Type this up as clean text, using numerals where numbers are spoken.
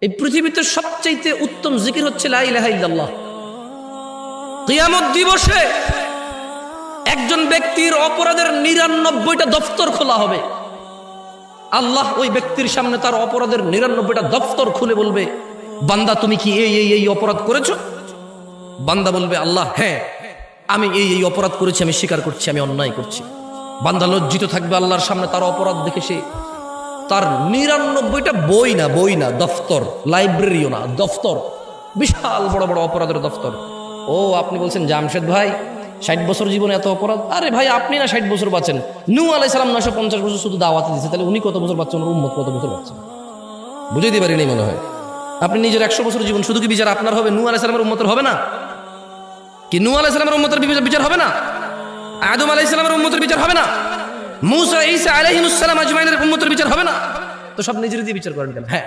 এই পৃথিবীতে সবচাইতে উত্তম জিকির হচ্ছে লা ইলাহা ইল্লাল্লাহ। কিয়ামত দিবসে একজন ব্যক্তির অপরাধের ৯৯টা দফতর খোলা হবে। আল্লাহ ওই ব্যক্তির সামনে তার অপরাধের ৯৯টা দফতর খুলে বলবে, বান্দা তুমি কি এই অপরাধ করেছো? বান্দা বলবে, আল্লাহ হ্যাঁ, আমি এই অপরাধ করেছি, আমি স্বীকার করছি, আমি অন্যায় করছি। বান্দা লজ্জিত থাকবে আল্লাহর সামনে, তার অপরাধ দেখে সে তার ৯৯টা বই না দফতর, লাইব্রেরিও না, দফতর, বিশাল বড় বড় অপরাধের দফতর। ও আপনি বলছেন জামশেদ ভাই ৬০ বছর জীবনে এত অপরাধ? আরে ভাই, আপনি না ৬০ বছর বাঁচেন, নূহ আলাইহিস সালাম ৯৫০ বছর শুধু দাওয়াতে দিচ্ছে, তাহলে উনি কত বছর বাঁচছেন, ওর উম্মত কত বছর বাঁচছেন? বুঝাইতে পারিনি মনে হয়। আপনি নিজের ১০০ বছর জীবন, শুধু কি বিচার আপনার হবে? নূহ আলাইহিস সালামের উম্মতের হবে না? কি নূহ আলাইহিস সালামের উম্মতের বিচার হবে না? আদম আলাইহিস সালামের উম্মতের বিচার হবে না? মুসা ঈসা আলাইহিমুস সালাম আজমাইনের উম্মতের বিচার হবে না? তো সব নিজের দিয়ে বিচার করেন কেন? হ্যাঁ,